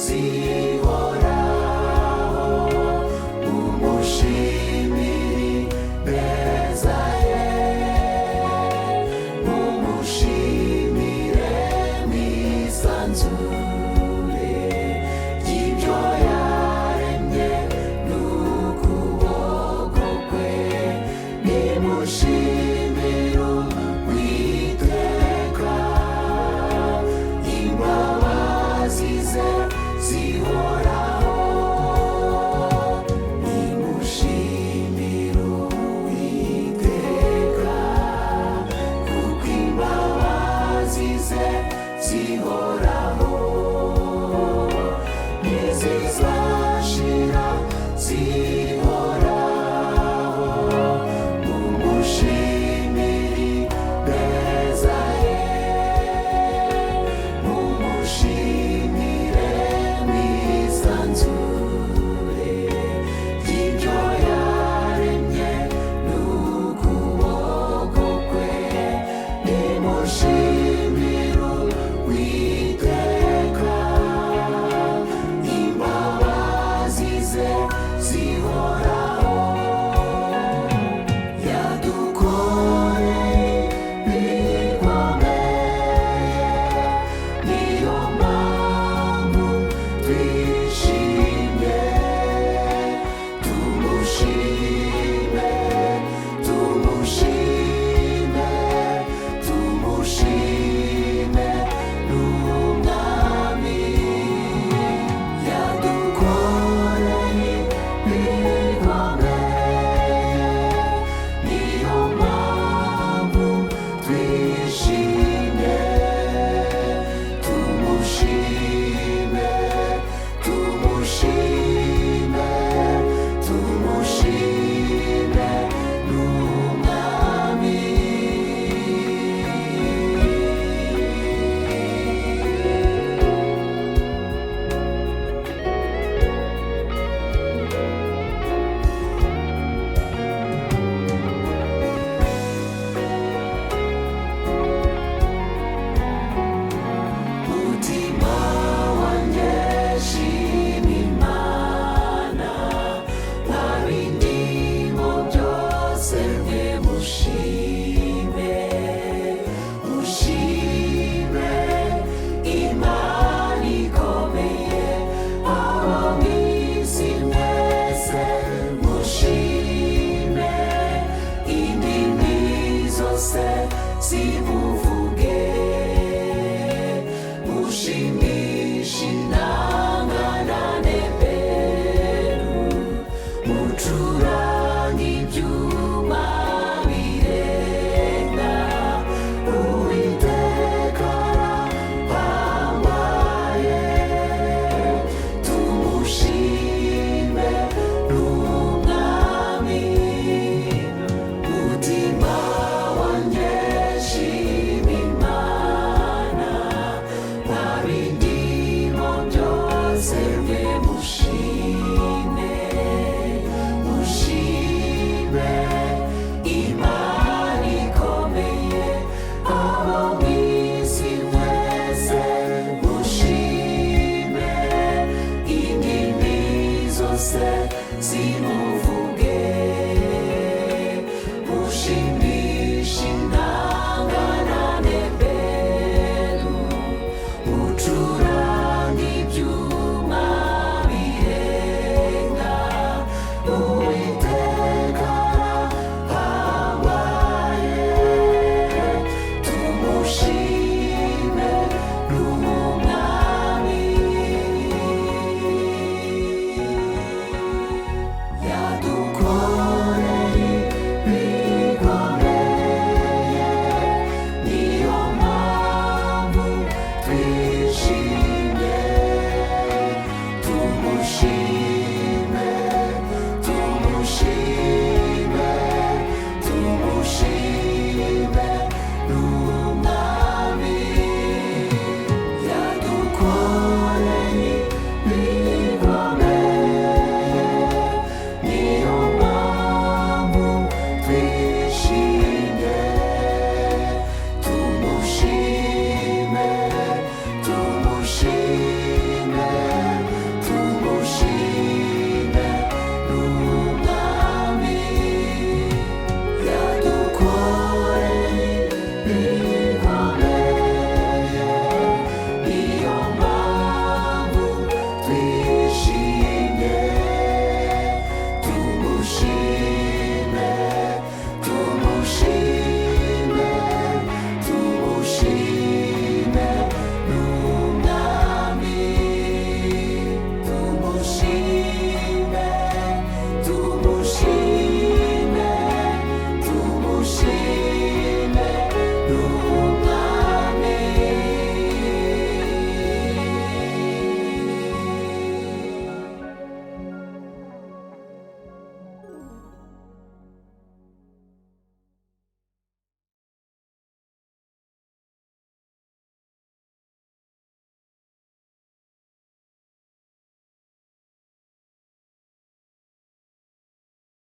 zihoraho, mumushimire neza ye, mumushimire mwisanzure ry'ibyo yaremye n'ukuboko kwe, nimushimire Uwiteka, imbabazi ze zihoraho, nimushimire Uwiteka, kuko imbabazi ze zihoraho ntizizashira, zihoraho, mumushimire neza ye, mumushimire mwisanzure ry'ibyo yaremye n'ukuboko kwe, nimushimire Uwiteka, imbabazi ze zihoraho, yadukoreye ibikomeye, niyo mpamvu twishimye, tumushime, tumushime, tumushime n'umwami, yadukoreye ibikomeye, niyo mpamvu twishimye, tumushime, tumushime, tumushime n'umwami. Mutima wanjye shima Imana, nta bindimo byose mwe mushime, mushime Imana ikomeye, abo mu isi mwese mushime, indimi zose zimuvuge, mushimishe inanga na neberu, mucurange ibyuma birenga, Uwiteka arahambaye, tumushime n'umwami, mutima wanjye shima Imana, nta bindimo byose mwe mushime, mushime Imana ikomeye, abo mu isi mwese mushime, indimi zose zimuvuge, mushimishe inanga na neberu, mucurange ibyuma birenga, Uwiteka arahambaye, tumushime n'umwami, yadukoreye ibikomeye, niyo mpamvu twishimye, tumushime, tumushime.